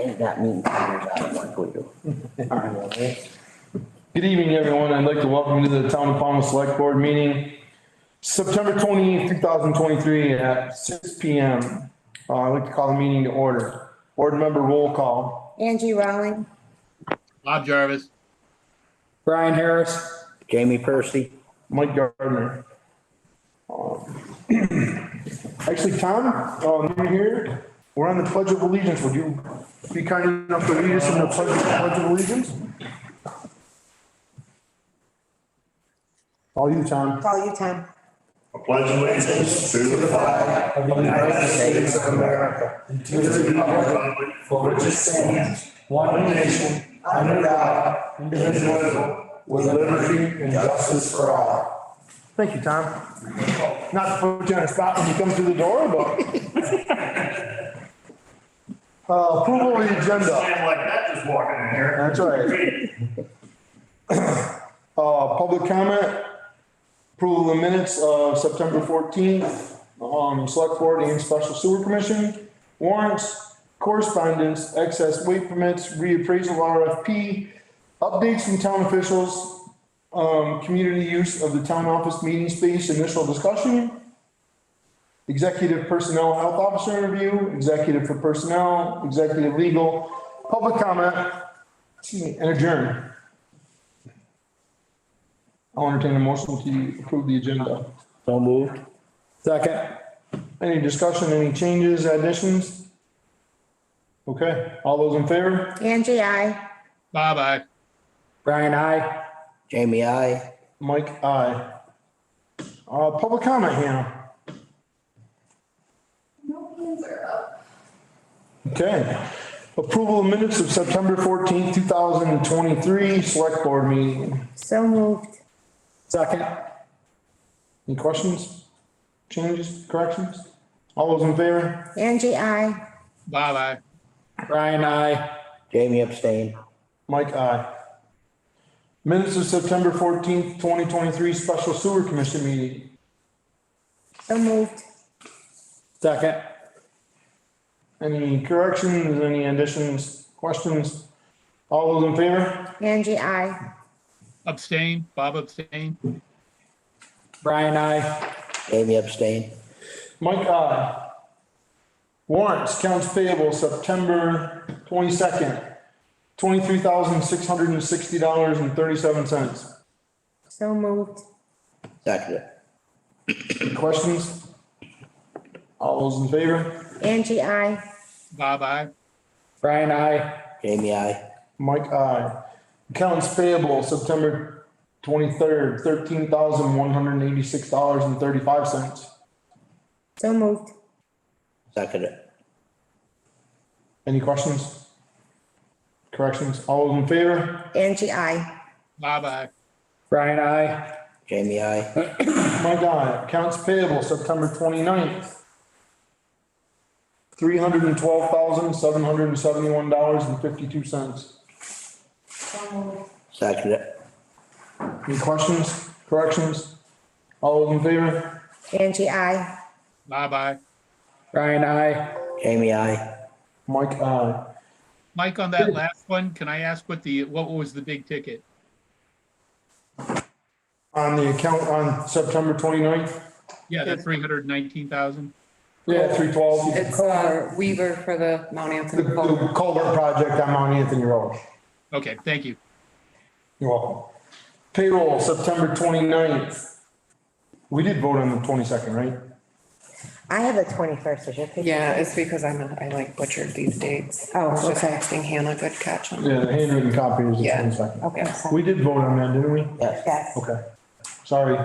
And that means I want to do. Good evening, everyone. I'd like to welcome you to the Town of Pownell Selectboard Meeting, September 28th, 2023 at 6 PM. I'd like to call the meeting to order. Board member roll call. Angie Rowling, Bob Jarvis. Brian Harris. Jamie Percy. Mike Gardner. Actually, Tom, you're here. We're on the Pledge of Allegiance. Would you be kind enough to lead us in the Pledge of Allegiance? All you, Tom. call you Tom. I pledge allegiance to the flag Of the United States of America. And to the republic for which it stands, one nation, under God, indivisible, with liberty and justice for all. Thank you, Tom. Not to put you on the spot when you come through the door, but. Approval of the agenda. Stand like that just walking in here. That's right. Public comment. Approval of the minutes of September 14th, Select Board and Special Sewer Commission. Warrants, correspondence, excess weight permits, reappraisal RFP, updates from town officials, community use of the town office meeting space, initial discussion, executive personnel health officer interview, executive for personnel, executive legal, public comment, and adjourn. I'll entertain a motion to approve the agenda. So moved. Second. Any discussion, any changes, additions? Okay, all those in favor? Angie, I. Bob, aye. Brian, I. Jamie, I. Mike, aye. Public comment, Hannah. No hands are up. Okay. Approval of minutes of September 14th, 2023, Select Board meeting. So moved. Second. Any questions, changes, corrections? All those in favor? Angie, I. Bob, aye. Brian, I. Jamie abstain. Mike, aye. Minutes of September 14th, 2023, Special Sewer Commission meeting. So moved. Second. Any corrections, any additions, questions? All those in favor? Angie, I. Abstain. Bob abstain. Brian, I. Jamie abstain. Mike, aye. Warrants, accounts payable, September 22nd, $23,660.37. So moved. Second. Any questions? All those in favor? Angie, I. Bob, aye. Brian, I. Jamie, I. Mike, aye. Accounts payable, September 23rd, $13,186.35. So moved. Second it. Any questions? Corrections? All those in favor? Angie, I. Bob, aye. Brian, I. Jamie, I. Mike, aye. Accounts payable, September 29th, $312,771.52. Second it. Any questions? Corrections? All those in favor? Angie, I. Bob, aye. Brian, I. Jamie, I. Mike, aye. Mike, on that last one, can I ask what was the big ticket? On the account on September 29th? Yeah, that 319,000. Yeah, 312. It's Weaver for the Mount The Anthony. the culvert project on Mount Anthony Road. Okay, thank you. You're welcome. Payroll, September 29th. We did vote on the 22nd, right? I have the 21st as your picture. Yeah, it's because I like butchered these dates. Oh, I was just okay. texting Hannah, good catch. Yeah, the handwritten copy is the Yeah. 22nd. Okay. We did vote on that, didn't we? Yes. Yes. Okay, sorry.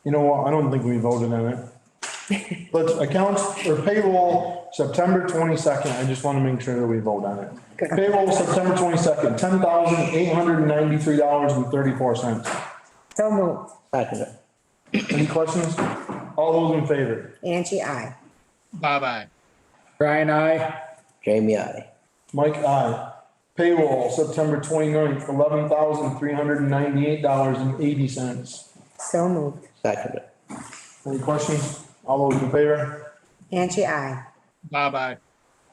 You know what, I don't think we voted on it. Let's accounts or payroll, September 22nd, I just want to make sure that we vote on it. Good. Payroll, September 22nd, $10,893.34. So moved. Second it. Any questions? All those in favor? Angie, I. Bob, aye. Brian, I. Jamie, I. Mike, aye. Payroll, September 29th, $11,398.80. So moved. Second it. Any questions? All those in favor? Angie, I. Bob, aye.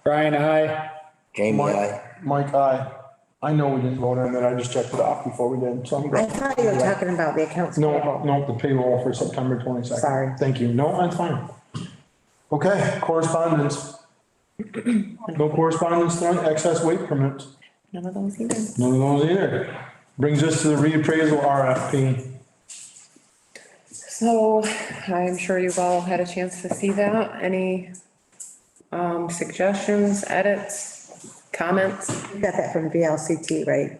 Brian, I. Jamie, Mike- I. Mike, aye. I know we didn't vote on that. I just checked it off before we did, so I'm I glad. thought you were talking about the accounts No, payable. no, the payroll for September 22nd. Sorry. Thank you. No, that's fine. Okay, correspondence. No correspondence tonight, excess weight permits. None of those either. None of those either. Brings us to the reappraisal RFP. So I'm sure you've all had a chance to see that. Any suggestions, edits, comments? You got that from VLCT, right?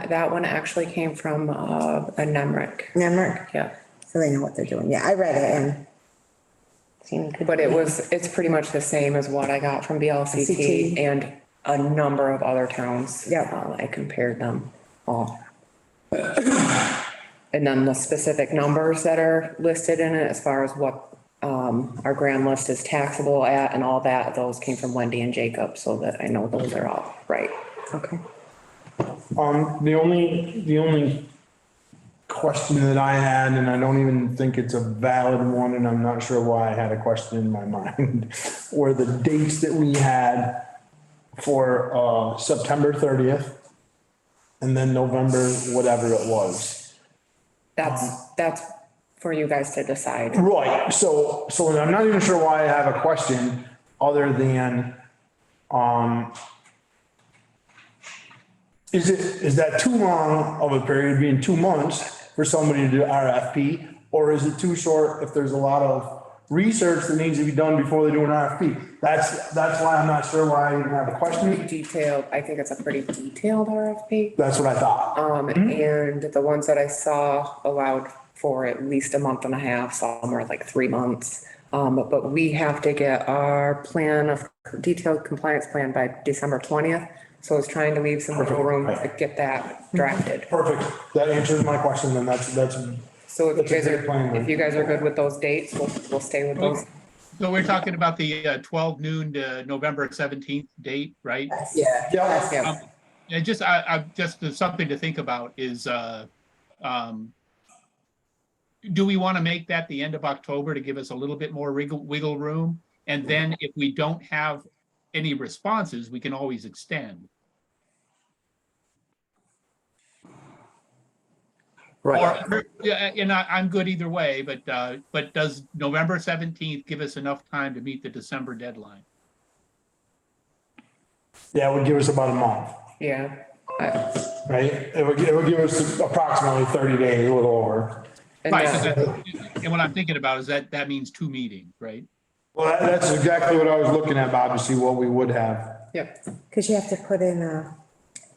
That one actually came from a NEMRIC. Nemrick, Yeah. so they know what they're doing. Yeah, I read it and seemed good. But it's pretty much the same as what I got from VLCT CT. and a number of other towns. Yep. I compared them all. And then the specific numbers that are listed in it as far as what our grand list is taxable at and all that, those came from Wendy and Jacob, so that I know those are all right. Okay. The only question that I had, and I don't even think it's a valid one, and I'm not sure why I had a question in my mind, were the dates that we had for, September 30th and then November, whatever it was. That's for you guys to decide. Right, so I'm not even sure why I have a question other than, is that too long of a period, being 2 months, for somebody to do RFP? Or is it too short if there's a lot of research that needs to be done before they do an RFP? That's why I'm not sure why I even have a question. Detailed, I think it's a pretty detailed RFP. That's what I thought. And the ones that I saw allowed for at least a month and a half, some are like 3 months. But we have to get our plan of detailed compliance plan by December 20th. So I was trying to leave some wiggle room to get that drafted. Perfect. That answers my question, then that's, So That's a great plan, then. if you guys are good with those dates, we'll stay with those. So we're talking about the 12 noon to November 17th date, right? Yeah. yeah, Yeah. And just, just something to think about is, do we want to make that the end of October to give us a little bit more wiggle room? And then if we don't have any responses, we can always extend. Right. Or, yeah, and I'm good either way, but does November 17th give us enough time to meet the December deadline? yeah, it would give us about a month, Yeah. right? It would give us approximately 30 days, a little over. And Right, that- 'cause and what I'm thinking about is that means 2 meetings, right? Well, that's exactly what I was looking at, Bob, to see what we would have. Yep, Because you have to put in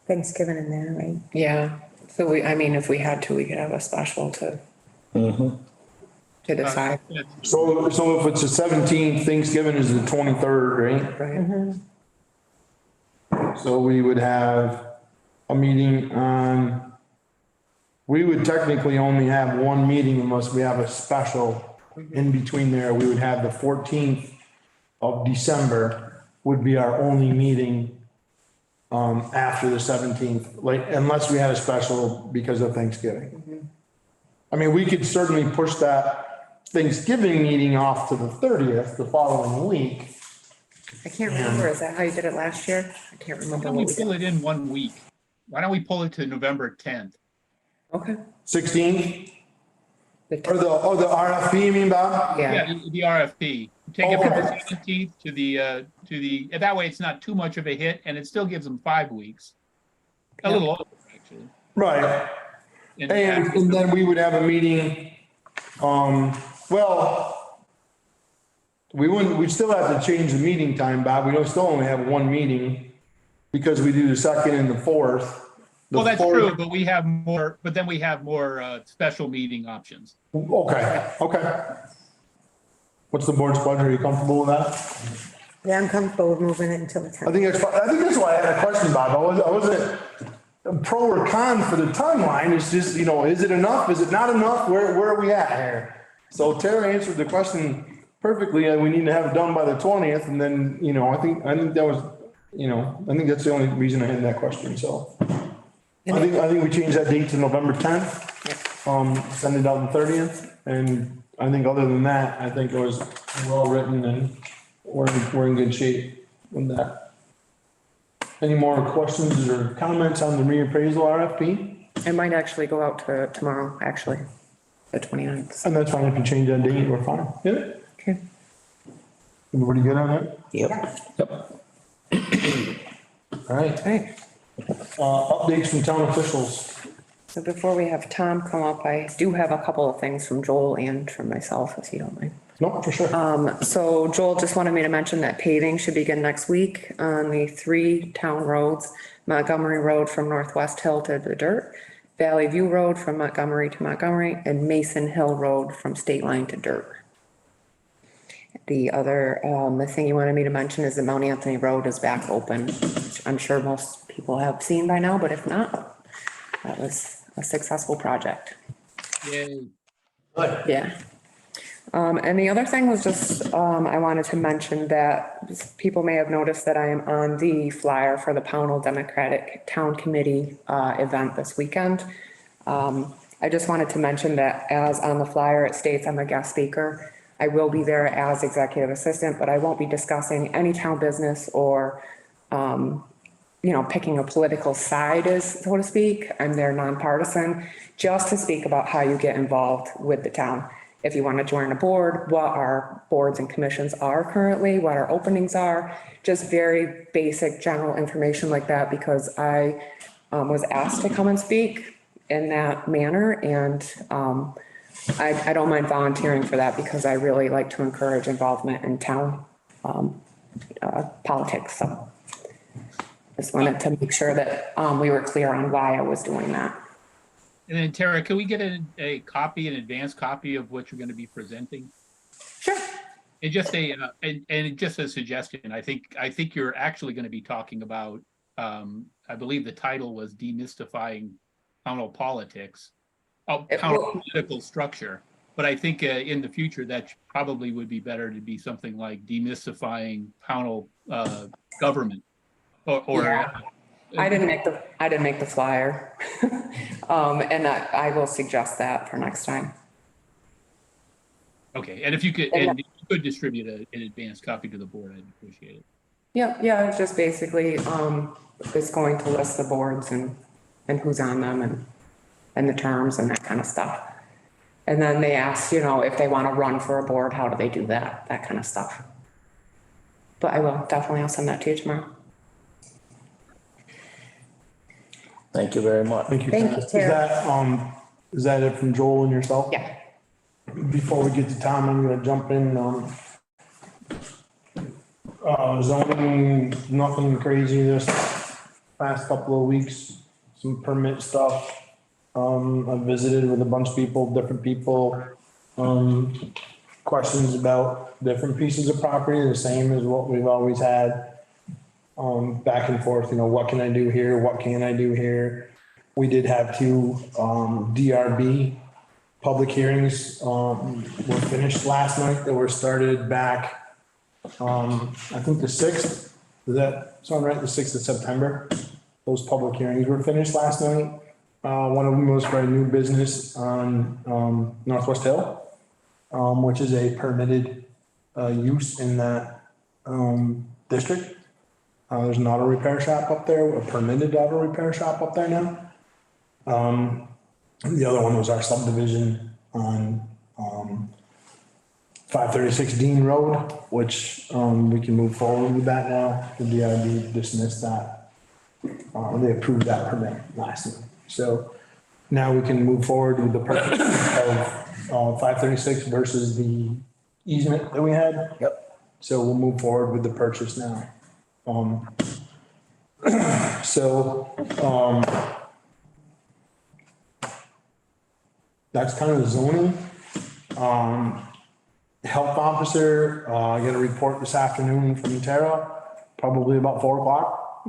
Thanksgiving in there, right? yeah. So if we had to, we could have a special to decide, So if it's the 17th, Thanksgiving is the 23rd, right? right? So we would have a meeting on, we would technically only have one meeting unless we have a special in between there. We would have the 14th of December would be our only meeting after the 17th, like, unless we had a special because of Thanksgiving. I mean, we could certainly push that Thanksgiving meeting off to the 30th, the following week. I can't remember, is that how you did it last year? I can't Why remember don't we what we pull did. it in 1 week? Why don't we pull it to November 10th? Okay. 16th, The or the RFP, you mean, Bob? Yeah, Yeah, the RFP. Take it from the 17th to the, that way it's not too much of a hit and it still gives them 5 weeks. A little over, actually. Right. And- And then we would have a meeting, well, we'd still have to change the meeting time, Bob. We don't still only have one meeting because we do the second and the fourth. The Well, that's fourth- true, but we have more, but then we have more special meeting options. Okay. What's the board's pleasure? Are you comfortable with that? Yeah, I'm comfortable with moving it until the I 10th. think that's why I had a question, Bob. I wasn't pro or con for the timeline. It's just, is it enough? Is it not enough? Where are we at here? So Tara answered the question perfectly. We need to have it done by the 20th. And then, I think that was, I think that's the only reason I had that question. So I think we changed that date to November 10th. Send it out on the 30th. And I think other than that, I think it was well written and we're in good shape with that. Any more questions or comments on the reappraisal RFP? It might actually go out to tomorrow, actually, the 29th. And that's fine, if you change that date, we're fine. Yeah, Okay. everybody good on that? Yep. Yep. All right, Okay. updates from town officials. So before we have Tom come up, I do have a couple of things from Joel and from myself, if you don't mind. No, for sure. So Joel just wanted me to mention that paving should begin next week on the 3 town roads: Montgomery Road from Northwest Hill to the dirt, Valley View Road from Montgomery to Montgomery, and Mason Hill Road from State Line to dirt. The other, the thing you wanted me to mention is that Mount Anthony Road is back open, which I'm sure most people have seen by now, but if not, that was a successful project. Yay. Good. Yeah. And the other thing was just, I wanted to mention that people may have noticed that I am on the flyer for the Pownell Democratic Town Committee, event this weekend. I just wanted to mention that as on the flyer, it states I'm a guest speaker. I will be there as executive assistant, but I won't be discussing any town business or, picking a political side, so to speak. I'm there nonpartisan, just to speak about how you get involved with the town. If you want to join a board, what our boards and commissions are currently, what our openings are, just very basic general information like that, because I was asked to come and speak in that manner, and I don't mind volunteering for that because I really like to encourage involvement in town politics. So just wanted to make sure that we were clear on why I was doing that. And then Tara, can we get a copy, an advanced copy of what you're going to be presenting? Sure. And just just a suggestion, I think you're actually going to be talking about, I believe the title was Demystifying Pownell Politics, Pownell Political Structure. But I think in the future, that probably would be better to be something like Demystifying Pownell Government. Yeah. I didn't make the flyer. And I will suggest that for next time. Okay, and if you could distribute an advanced copy to the board, I'd appreciate it. Yeah, it's just basically, it's going to list the boards and who's on them and the terms and that kind of stuff. And then they ask, if they want to run for a board, how do they do that? That kind of stuff. But I'll send that to you tomorrow. Thank you very much. Thank you. Thank you, Tara. Is that it from Joel and yourself? Yeah. Before we get to Tom, I'm gonna jump in, zoning, nothing crazy this past couple of weeks, some permit stuff. I visited with a bunch of people, different people, questions about different pieces of property, the same as what we've always had. Back and forth, what can I do here? What can't I do here? We did have 2, DRB public hearings, were finished last night. They were started back, I think the 6th, does that sound right? The 6th of September. Those public hearings were finished last night. One of them was for a new business on, Northwest Hill, which is a permitted, use in that, district. There's an auto repair shop up there, a permitted auto repair shop up there now. The other one was our subdivision on 536 Dean Road, which we can move forward with that now. The DRB dismissed that. They approved that permit last month. So now we can move forward with the purchase of 536 versus the easement that we had. Yep. So we'll move forward with the purchase now. That's kind of the zoning. Health officer, I got a report this afternoon from Tara, probably about 4 o'clock.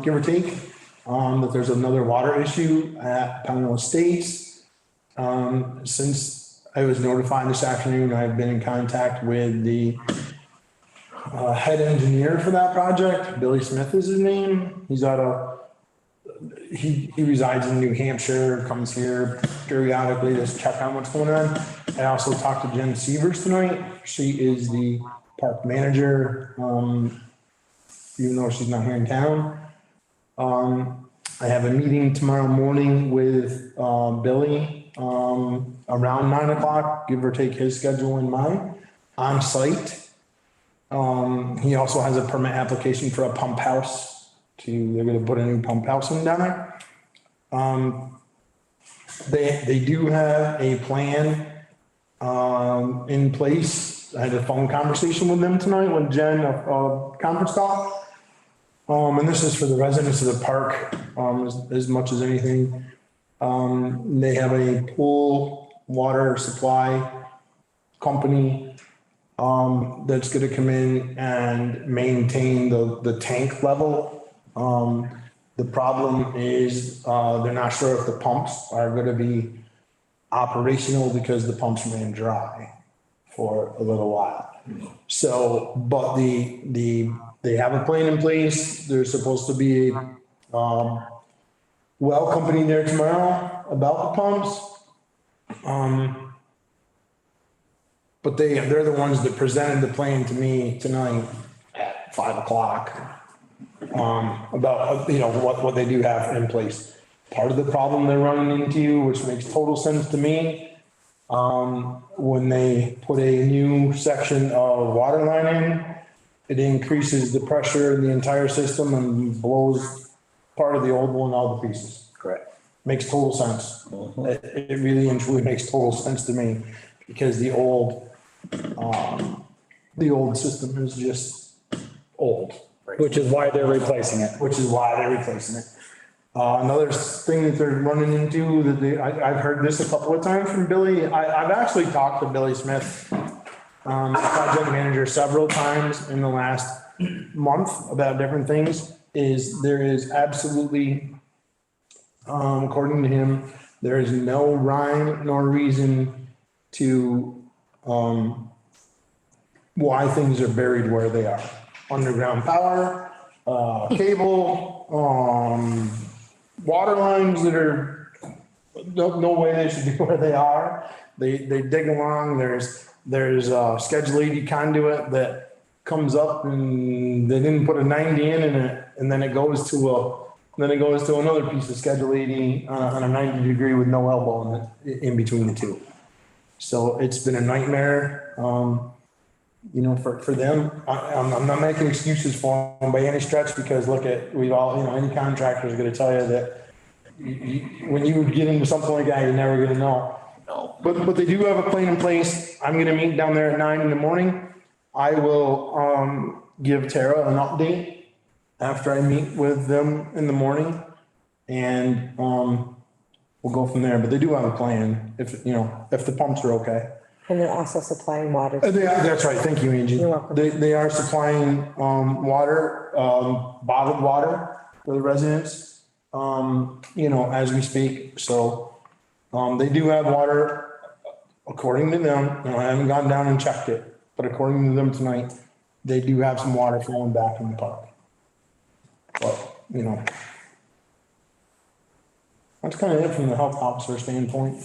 Give or take, that there's another water issue at Pownell Estates. Since I was notified this afternoon, I've been in contact with the head engineer for that project. Billy Smith is his name. He resides in New Hampshire, comes here periodically to check on what's going on. I also talked to Jen Sievers tonight. She is the park manager, even though she's not here in town. I have a meeting tomorrow morning with, Billy, around 9 o'clock, give or take his schedule and mine, on site. He also has a permit application for a pump house they're gonna put a new pump house in down there. They do have a plan, in place. I had a phone conversation with them tonight with Jen, a conference call. And this is for the residents of the park, as much as anything. They have a pool water supply company, that's gonna come in and maintain the tank level. The problem is, they're not sure if the pumps are gonna be operational because the pumps ran dry for a little while. So, but they have a plan in place. There's supposed to be a, well company there tomorrow about the pumps. But they're the ones that presented the plan to me tonight at 5 o'clock. About, what they do have in place. Part of the problem they're running into, which makes total sense to me, when they put a new section of water line in, it increases the pressure in the entire system and blows part of the old one out of pieces. Correct. Makes total sense. It really and truly makes total sense to me because the old system is just old. Which is why they're replacing it. Which is why they're replacing it. Another thing that they're running into that I've heard this a couple of times from Billy. I've actually talked to Billy Smith, project manager, several times in the last month about different things. There is absolutely, according to him, there is no rhyme nor reason to, why things are buried where they are. Underground power, cable, water lines that are, no way they should be where they are. They dig along, there's Schedule 80 conduit that comes up and they didn't put a 90 in it, and then it goes to another piece of Schedule 80 on a 90 degree with no elbow in between the two. So it's been a nightmare. For them, I'm not making excuses for them by any stretch because any contractor is going to tell you that when you get into something like that, you're never going to know. No. But they do have a plan in place. I'm going to meet down there at 9 a.m. I will, give Tara an update after I meet with them in the morning and, we'll go from there. But they do have a plan if the pumps are okay. And they're also supplying water. That's right. Thank you, Angie. You're welcome. They are supplying, water, bottled water for the residents, as we speak. So, they do have water according to them. I haven't gone down and checked it, but according to them tonight, they do have some water flowing back in the park. But, that's kind of it from the health officer standpoint.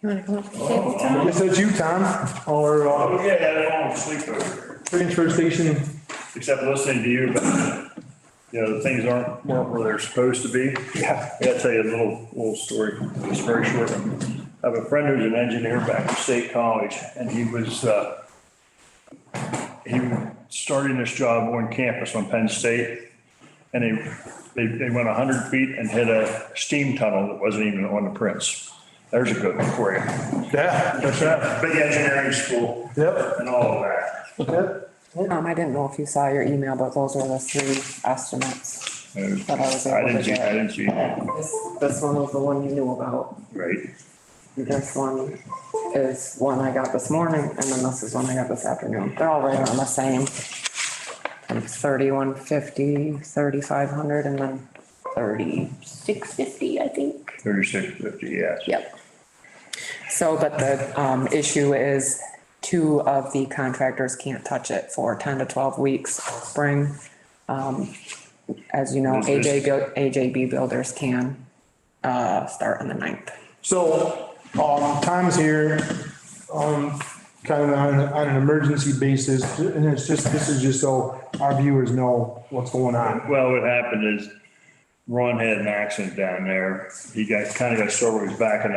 You wanna come up to the table, Tom? I guess that's you, Tom, or, Yeah, I don't sleep over, transfer station. except listening to you, but, the things weren't where they're supposed to be. Yeah. I gotta tell you a little story, it's very short. I have a friend who's an engineer back at State College, and he was starting this job on campus on Penn State, and they went 100 feet and hit a steam tunnel that wasn't even on the prints. There's a good one for you. Yeah, that's right. Big engineering school. Yep. And all of that. Yep. I didn't know if you saw your email, but those were the 3 estimates that I was able to I get. didn't see it. This one was the one you knew about. Right. This one is one I got this morning, and then this is one I got this afternoon. They're all right around the same. From 3150, 3500, and then 3650, I think. 3650, yes. Yep. So, but the issue is 2 of the contractors can't touch it for 10 to 12 weeks spring. As you know, AJB builders can start on the 9th. So Tom's here, kind of on an emergency basis, and this is just so our viewers know what's going on. Well, what happened is Ron had an accident down there. He kind of got sore with his back and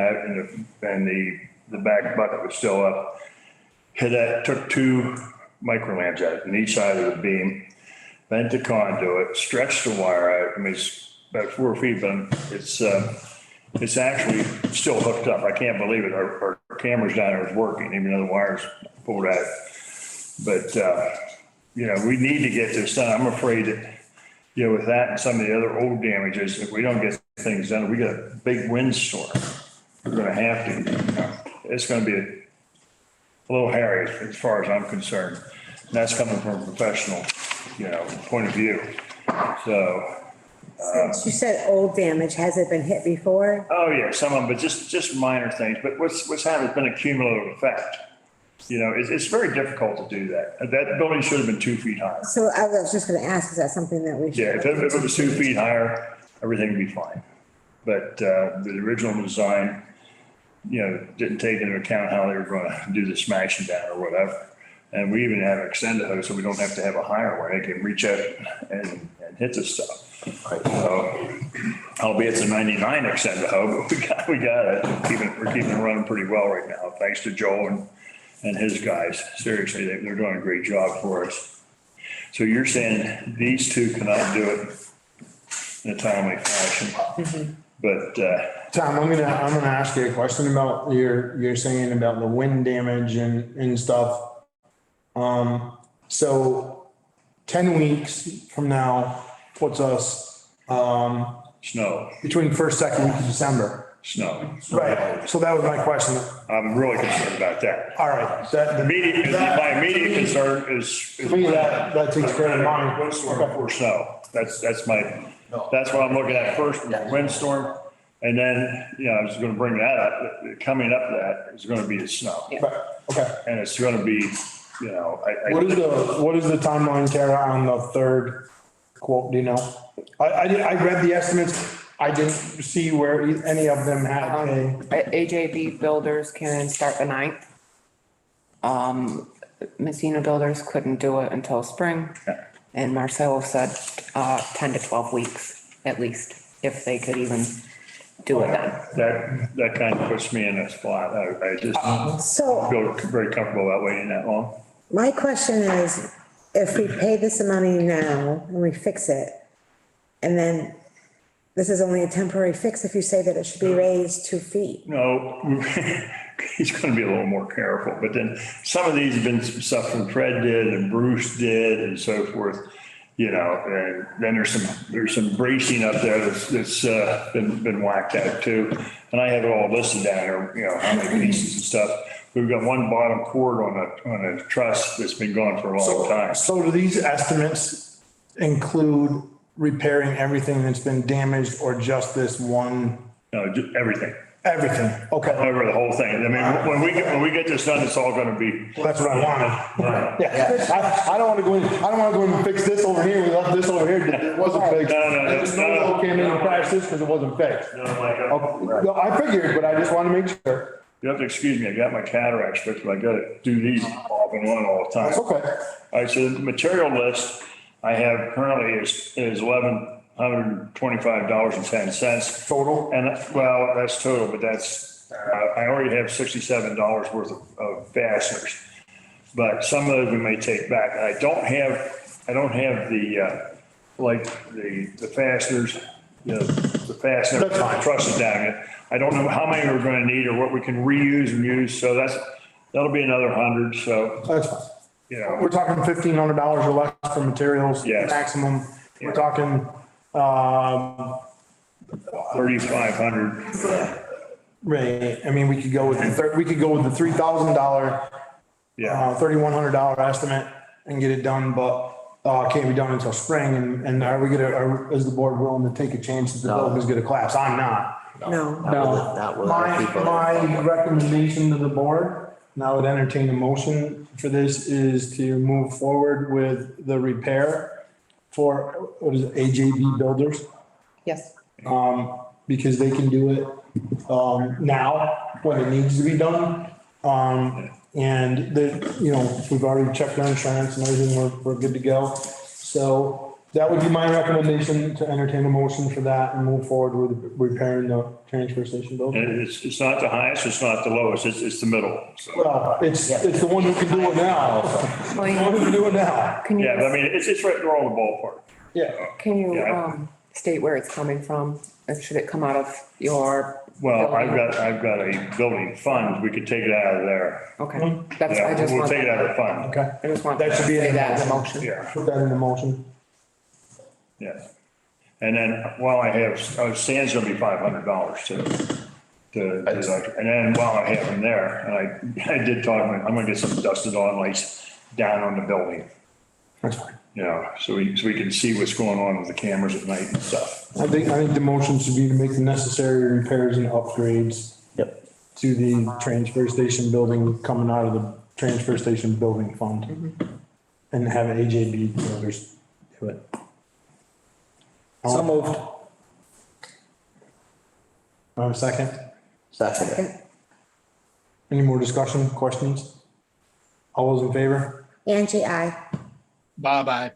the back bucket was still up. Took 2 micro lamps out on each side of the beam, bent the conduit, stretched the wire out. I mean, it's about 4 feet, but it's actually still hooked up. I can't believe it. Our cameras down there is working, even though the wire's pulled out. But, we need to get this done. I'm afraid that, with that and some of the other old damages, if we don't get things done, we got a big windstorm. We're going to have to, it's going to be a little hairy as far as I'm concerned. And that's coming from a professional, point of view. So. Since you said old damage, has it been hit before? Oh, yeah, some of them, but just minor things. But what's happened has been a cumulative effect. It's very difficult to do that. That building should have been 2 feet higher. So I was just gonna ask, is that something that we should? Yeah, if it was 2 feet higher, everything would be fine. But the original design, didn't take into account how they were going to do the smashing down or whatever. And we even have an extended hose, so we don't have to have a higher one. They can reach out and hit the stuff. So, albeit it's a 99 extended hose, but we got it. We're keeping it running pretty well right now, thanks to Joel and his guys. Seriously, they're doing a great job for us. So you're saying these 2 cannot do it in a timely fashion? Mm-hmm. But, Tom, I'm gonna ask you a question about you're saying about the wind damage and stuff. So 10 weeks from now puts us, snow, between first, second week of December. snow. Right, so that was my question. I'm really concerned about that. All right, My immediate concern is. To me, that takes care of mine. Windstorm before snow. That's what I'm looking at first, windstorm. And then, I was gonna bring that up, coming up that is gonna be the snow. Okay. And it's gonna be, What is the timeline, Tara, on the 3rd quote, do you know? I read the estimates. I didn't see where any of them had a. AJB Builders can start the 9th. Messina Builders couldn't do it until spring. Yeah. And Marcelo said 10 to 12 weeks at least, if they could even do it then. that kind of puts me in a spot. I just So feel very comfortable about waiting that long. my question is, if we pay this money now and we fix it, and then this is only a temporary fix if you say that it should be raised 2 feet. No, he's going to be a little more careful. But then some of these have been stuff that Fred did and Bruce did and so forth, and then there's some bracing up there that's been whacked out too. And I have it all listed down there, how many pieces and stuff. We've got one bottom cord on a truss that's been gone for a long time. So do these estimates include repairing everything that's been damaged or just this one? No, just everything. Everything, okay. Over the whole thing. I mean, when we get this done, it's all gonna be. Well, that's what I wanted. Yeah, I don't wanna go in and fix this over here, we left this over here, it wasn't fixed. No. No, came in and crashed this because it wasn't fixed. Okay, no, I figured, but I just wanna make sure. You have to excuse me, I got my cataracts fixed, but I gotta do these off and on all the time. That's okay. All right, so the material list I have currently is $1,125.10. Total? And, well, that's total, but that's, I already have $67 worth of fasteners. But some of those we may take back. And I don't have the, the fasteners, the fastener trusses down it. I don't know how many we're gonna need or what we can reuse and use. So that'll be another 100. So, That's fine. We're talking $1,500 or less for materials. Yes. Maximum. We're talking, 3,500. right, I mean, we could go with the $3,000, $3,100 estimate and get it done, but, can't be done until spring. And are we is the board willing to take a chance that the building's gonna collapse? I'm not. No. Not with our people. My recommendation to the board, and I would entertain a motion for this, is to move forward with the repair for, what is it, AJB Builders? Yes. because they can do it, now when it needs to be done. And we've already checked our insurance and everything, we're good to go. So that would be my recommendation, to entertain a motion for that and move forward with repairing the transfer station building. And it's not the highest, it's not the lowest, it's the middle, so. Well, it's the one who can do it now. The one who can do it now. Can you, Yeah, but I mean, it's right there on the ballpark. Yeah. can you, Yeah. state where it's coming from? Should it come out of your? Well, building? I've got a building fund, we could take it out of there. Okay, that's, I Yeah, just we'll want, take it out of the fund. Okay. I just want That to should be in say the that in the motion. motion. Yeah, Put that in the motion. yeah. And then while I have, sand's gonna be $500 too. And then while I have him there, and I did talk, I'm gonna get some dusted on lights down on the building. That's fine. So we can see what's going on with the cameras at night and stuff. I think the motion should be to make the necessary repairs and upgrades Yep. to the transfer station building coming out of the transfer station building fund. And have AJB builders do it. So moved. Second, Second. any more discussion, questions? All those in favor? Angie, I. Bye-bye.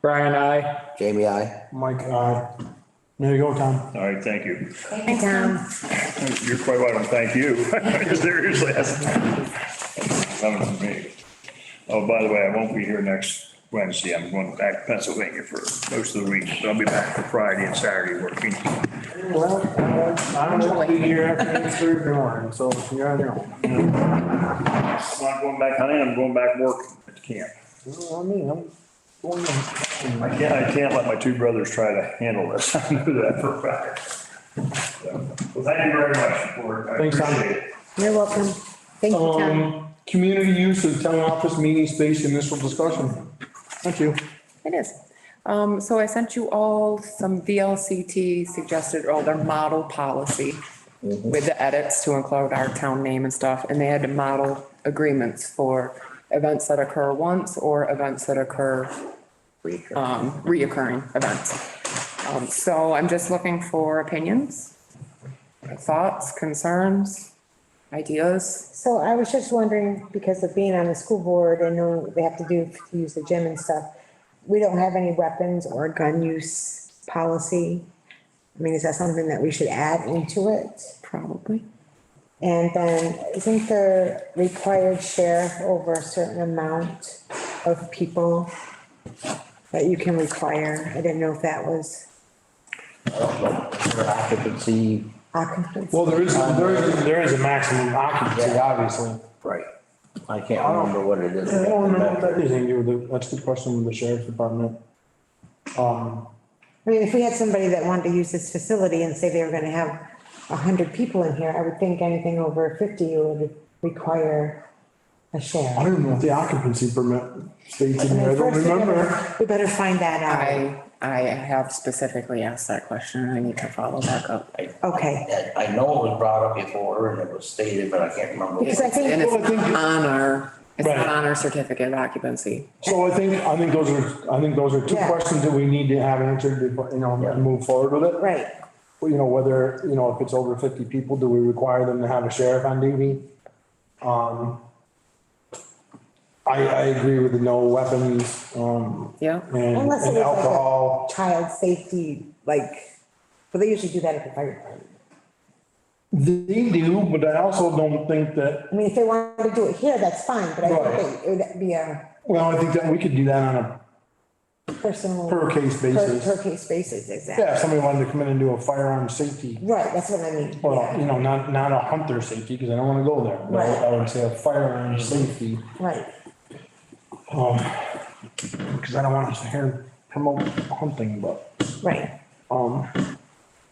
Brian, I. Jamie, I. Mike, aye. There you go, Tom. All right, thank you. Thanks, Tom. You're quite welcome, thank you. Seriously, that's coming from me. Oh, by the way, I won't be here next Wednesday. I'm going back to Pennsylvania for most of the week, but I'll be back for Friday and Saturday working. Well, I don't want to be here after next Thursday morning, so you're on your own. I'm not going back hunting, I'm going back working at the camp. Well, I mean, I'm going in. I can't let my two brothers try to handle this. I know that for a fact. So, well, thank you very much for it. I Thanks, Tom. appreciate it. You're welcome. Thank you, Tom. Community use of town office meeting space, initial discussion. Thank you. It is. So I sent you all some VLCT suggested, or their model policy with the edits to include our town name and stuff, and they had model agreements for events that occur once or events that occur reoccurring events. So I'm just looking for opinions, thoughts, concerns, ideas. So I was just wondering, because of being on the school board and knowing what they have to use the gym and stuff, we don't have any weapons or gun use policy. I mean, is that something that we should add into it? Probably. And then isn't there required share over a certain amount of people that you can require? I didn't know if that was Occupancy, occupancy. Well, there is a maximum occupancy, obviously. right. I can't remember what it is. I don't remember what that is, Andy, that's the question with the sheriff's department. I mean, if we had somebody that wanted to use this facility and say they were gonna have 100 people in here, I would think anything over 50 would require a I share. don't know if the occupancy permit states in there, I don't First, remember. we better find that out. I have specifically asked that question, and I need to follow back up. Okay, I know it was brought up before and it was stated, but I can't remember. because I think. And it's Well, I think- on our, it's Right. not on our certificate of occupancy. So I think those are two Yeah. questions that we need to have answered, and move forward with it. Right, Whether, if it's over 50 people, do we require them to have a sheriff on duty? I agree with the no weapons, Yeah. and unless it and was like alcohol. a child safety, but they usually do that at the fire department. They do, but I also don't think that, I mean, if they wanted to do it here, that's fine, but I Right. think it would be a well, I think that we could do that on a personal. per case basis. Per case basis, exactly. Yeah, if somebody wanted to come in and do a firearm safety, Right, that's what I mean. well, Yeah. not a hunter safety, because I don't wanna go there. But Right. I would say a firearm safety, Right, because I don't want to here promote hunting, but, right.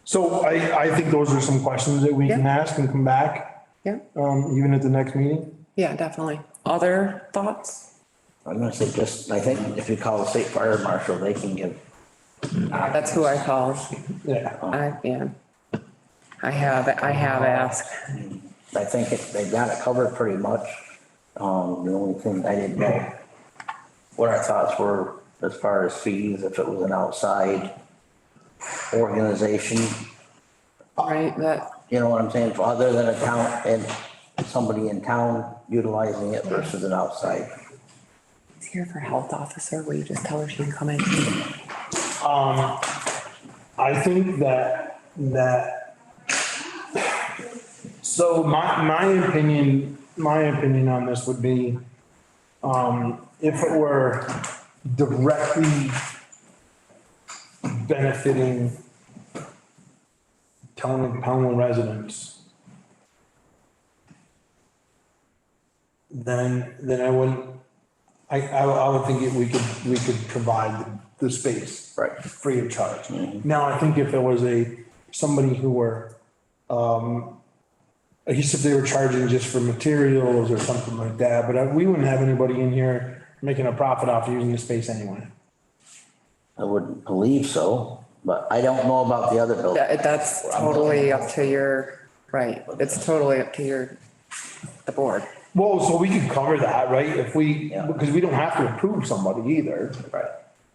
so I think those are some questions that we can Yeah. ask and come back, Yeah, even at the next meeting. yeah, definitely. Other thoughts? I'm gonna say I think if you call the state fire marshal, they can give. That's who I called. Yeah. I have asked. I think they got it covered pretty much. The only thing I didn't know what our thoughts were as far as fees, if it was an outside organization. Right, that, You know what I'm saying? For other than a town and somebody in town utilizing it versus an outside. is here for health officer, will you just tell her she can come in? I think so my opinion on this would be, if it were directly benefiting town residents, then I wouldn't, I would think we could provide the space. Right. Free of charge. Now, I think if it was somebody who were, I guess if they were charging just for materials or something like that, but we wouldn't have anybody in here making a profit off using the space anyway. I wouldn't believe so, but I don't know about the other building. That's totally up to your, right, it's totally up to the board. Well, so we could cover that, right? If we, Yeah. because we don't have to approve somebody either. Right.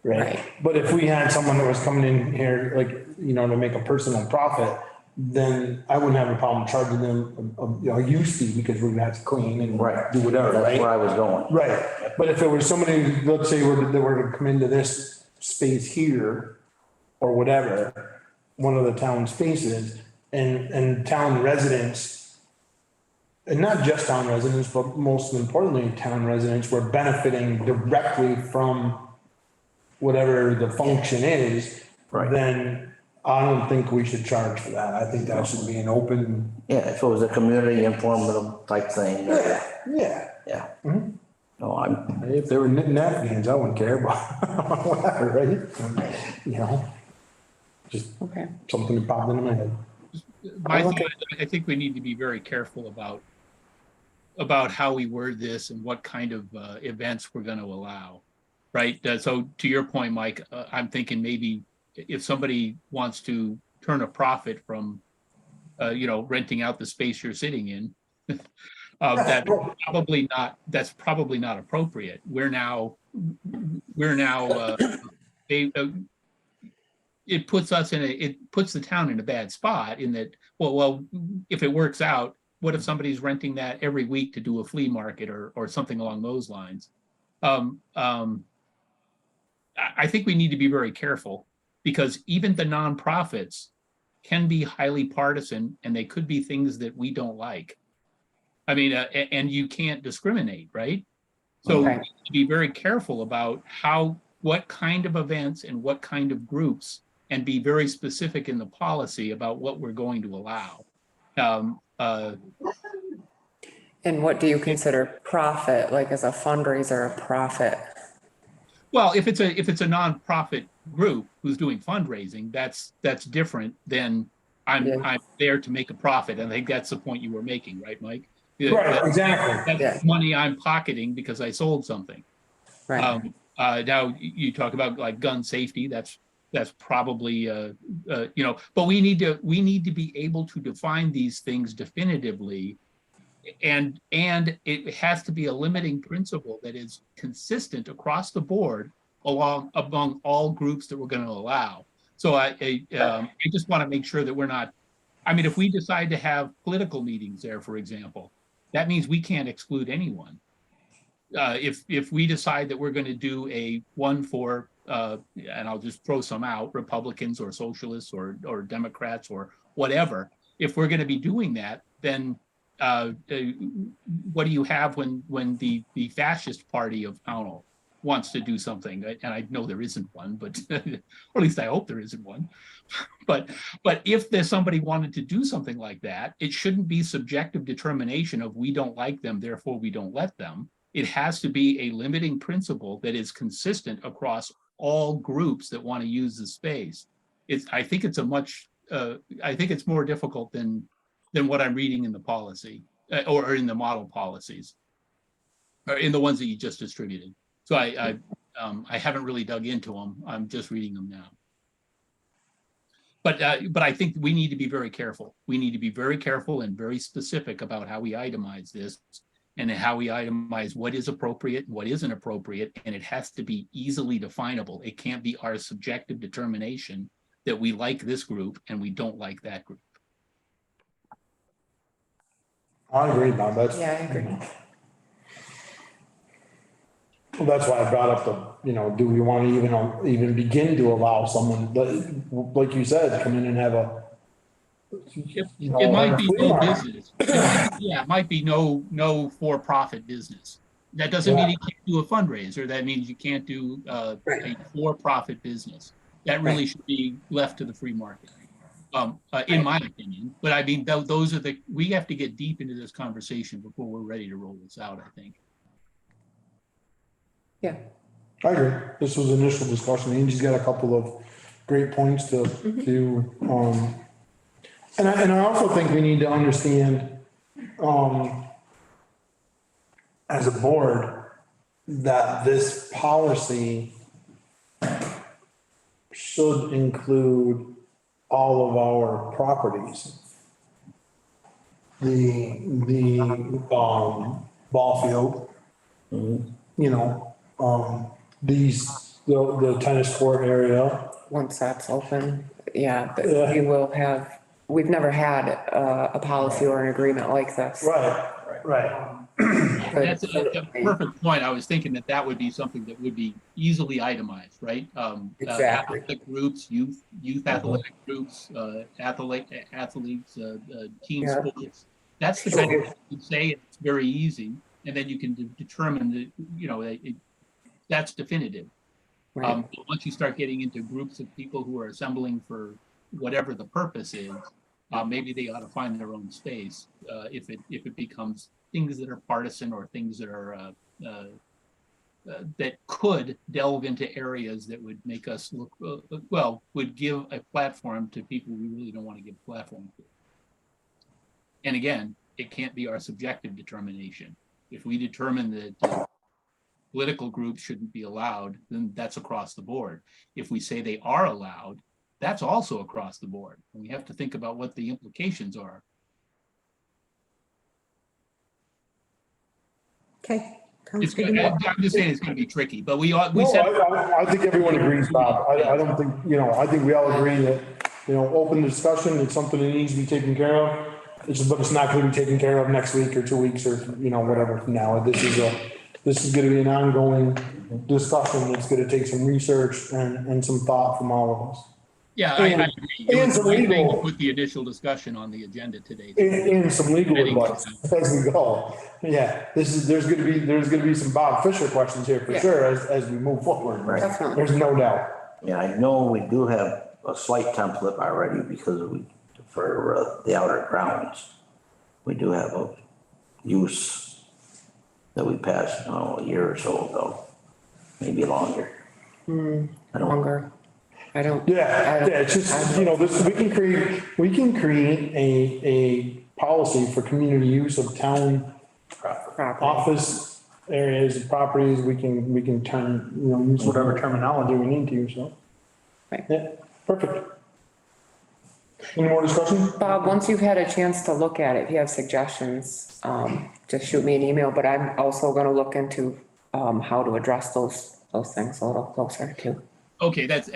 Right. But if we had someone that was coming in here, like, to make a personal profit, then I wouldn't have a problem charging them a use fee because we're gonna have to clean and Right. do whatever, That's right? where I was going. Right, but if it was somebody, let's say that were to come into this space here or whatever, one of the town spaces and town residents, and not just town residents, but most importantly, town residents were benefiting directly from whatever the function is, Right. then I don't think we should charge for that. I think that should be an open. Yeah, if it was a community informative type thing. Yeah. Yeah. Mm-hmm. No, If they were knitting napkins, I wouldn't care, but whatever, right? Just Okay. something that popped into my head. My thought, I think we need to be very careful about how we word this and what kind of events we're going to allow, right? So to your point, Mike, I'm thinking maybe if somebody wants to turn a profit from, renting out the space you're sitting in, that's probably not appropriate. We're now it puts the town in a bad spot in that, well, if it works out, what if somebody's renting that every week to do a flea market or something along those lines? I think we need to be very careful because even the nonprofits can be highly partisan and they could be things that we don't like. I mean, and you can't discriminate, right? So Okay. we need to be very careful about what kind of events and what kind of groups, and be very specific in the policy about what we're going to allow. And what do you consider profit, like as a fundraiser, a profit? Well, if it's a nonprofit group who's doing fundraising, that's different than I'm there to make a profit. And I think that's the point you were making, right, Mike? Right, exactly. That's money I'm pocketing because I sold something. Right. Now you talk about like gun safety. That's probably but we need to be able to define these things definitively, and it has to be a limiting principle that is consistent across the board among all groups that we're going to allow. So I just want to make sure that we're not. I mean, if we decide to have political meetings there, for example, that means we can't exclude anyone. If we decide that we're going to do a one for, and I'll just throw some out, Republicans or socialists or Democrats or whatever, if we're going to be doing that, then what do you have when the fascist party of Pownell wants to do something? And I know there isn't one, but or at least I hope there isn't one. But if there's somebody wanted to do something like that, it shouldn't be subjective determination of we don't like them, therefore we don't let them. It has to be a limiting principle that is consistent across all groups that want to use the space. I think it's more difficult than what I'm reading in the policy or in the model policies, or in the ones that you just distributed. So I haven't really dug into them. I'm just reading them now. But I think we need to be very careful. We need to be very careful and very specific about how we itemize this and how we itemize what is appropriate and what isn't appropriate. And it has to be easily definable. It can't be our subjective determination that we like this group and we don't like that group. I agree, Bob, that's. Yeah, I agree. Well, that's why I brought up the, do we want to even begin to allow someone, like you said, come in and have a. It might be flea no market. business. It might be no for-profit business. That doesn't mean you can't do a fundraiser. That means you can't do a for-profit business. That really should be left to the free market, in my opinion. But I mean, those are we have to get deep into this conversation before we're ready to roll this out, I think. Yeah. I agree. This was initial discussion. Angie's got a couple of great points to, and I also think we need to understand, as a board, that this policy should include all of our properties. The ball field, the tennis court area. Once that's open, yeah, but Yeah. we've never had a policy or an agreement like this. Right. That's a perfect point. I was thinking that would be something that would be easily itemized, right? Exactly. Athletic groups, youth athletic groups, athletes, team Yeah. sports. That's the kind of thing you say. It's very easy, and then you can determine that that's definitive. Right. But once you start getting into groups of people who are assembling for whatever the purpose is, maybe they ought to find their own space. If it becomes things that are partisan or things that are that could delve into areas that would make us look would give a platform to people we really don't want to give a platform to. And again, it can't be our subjective determination. If we determine that political groups shouldn't be allowed, then that's across the board. If we say they are allowed, that's also across the board. And we have to think about what the implications are. Okay. I'm just saying it's going to be tricky, but we No, said. I think everyone agrees, Bob. I don't think, I think we all agree that, open discussion, it's something that needs to be taken care of. But it's not gonna be taken care of next week or 2 weeks or, whatever from now. This is gonna be an ongoing discussion. It's gonna take some research and some thought from all of us. Yeah, I agree. It was some the right thing to legal- put the initial discussion on the agenda today. And some legal advice as we go. Yeah, there's gonna be some Bob Fisher questions here for sure as we move forward. Right. Definitely. There's no doubt. Yeah, I know we do have a slight template already because for the outer grounds. We do have a use that we passed, a year or so ago, maybe longer. I don't. Longer. Yeah, it's just, we can create a policy for community use of town Property. office areas, properties. We can turn, use whatever terminology we need to, so. Right. Yeah, perfect. Any more discussion? Bob, once you've had a chance to look at it, if you have suggestions, just shoot me an email, but I'm also gonna look into, how to address those things a little closer too. Okay, that's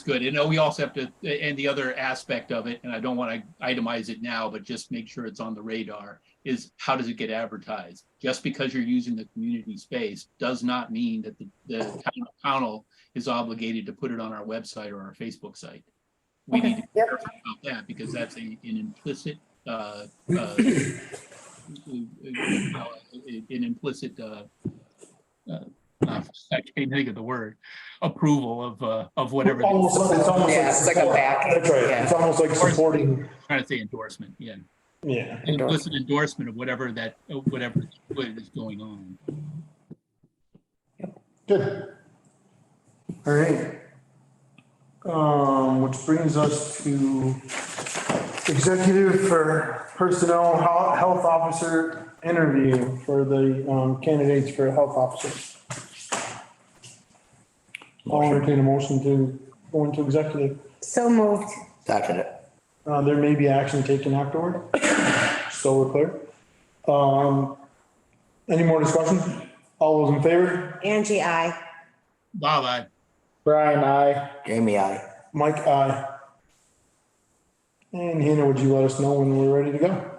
good. And we also have to, and the other aspect of it, and I don't want to itemize it now, but just make sure it's on the radar, is how does it get advertised? Just because you're using the community space does not mean that the town of Pownell is obligated to put it on our website or our Facebook site. We need to be careful about that because that's an implicit, I can't think of the word, approval of whatever. It's almost Yeah, it's like a back. That's right. Yeah. It's almost like supporting. Trying to say endorsement, yeah. Yeah. Implicit endorsement of whatever is going on. Good. All right. Which brings us to executive for personnel health officer interview for the candidates for health officer. I'll entertain a motion to go into executive. So moved. Second it. There may be action taken afterward. So we're clear. Any more discussion? All those in favor? Angie, I. Bob, I. Brian, aye. Jamie, I. Mike, aye. And Hannah, would you let us know when we're ready to go?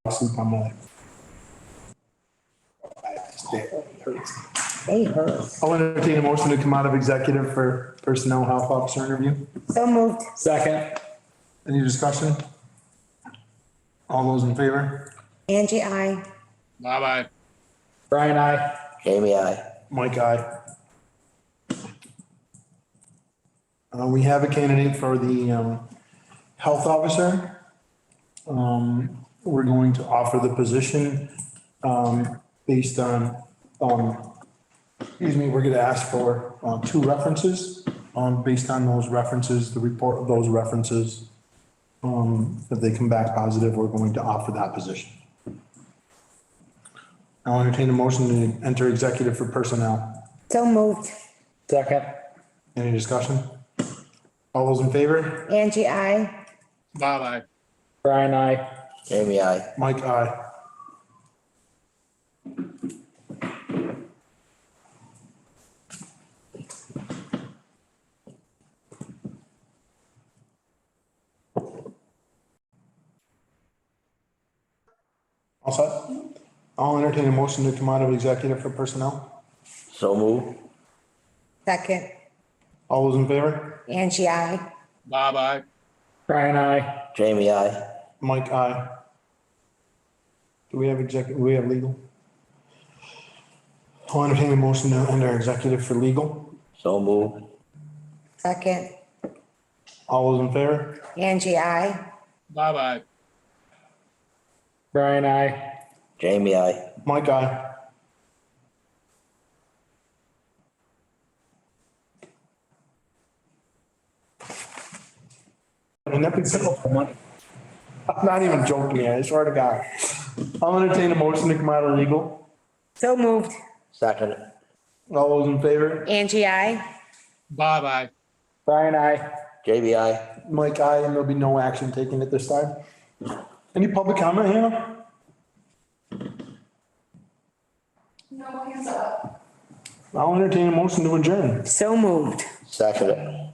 I'll sleep on my. They hurt. I'll entertain a motion to come out of executive for personnel health officer interview. So moved. Second. Any discussion? All those in favor? Angie, I. Bye-bye. Brian, I. Jamie, I. Mike, aye. We have a candidate for the, health officer. We're going to offer the position, based on, we're gonna ask for, 2 references. Based on those references, the report of those references, if they come back positive, we're going to offer that position. I'll entertain a motion to enter executive for personnel. So moved. Second. Any discussion? All those in favor? Angie, I. Bye-bye. Brian, I. Jamie, I. Mike, aye. All set? I'll entertain a motion to come out of executive for personnel. So move. Second. All those in favor? Angie, I. Bye-bye. Brian, I. Jamie, I. Mike, aye. Do we have legal? I'll entertain a motion to enter executive for legal. So move. Second. All those in favor? Angie, I. Bye-bye. Brian, I. Jamie, I. Mike, aye. And that piece of money. I'm not even joking, I swear to God. I'll entertain a motion to come out of legal. So moved. Second. All those in favor? Angie, I. Bye-bye. Brian, I. Jamie, I. Mike, aye, and there'll be no action taken at this time. Any public comment here? No hands up. I'll entertain a motion to adjourn. So moved. Second.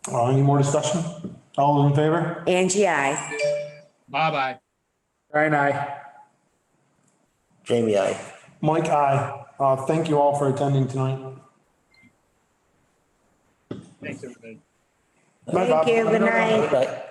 Any more discussion? All those in favor? Angie, I. Bye-bye. Brian, I. Jamie, I. Mike, aye. Thank you all for attending tonight. Thanks, everybody. Bye, Bob. Thank you. Good night. Right.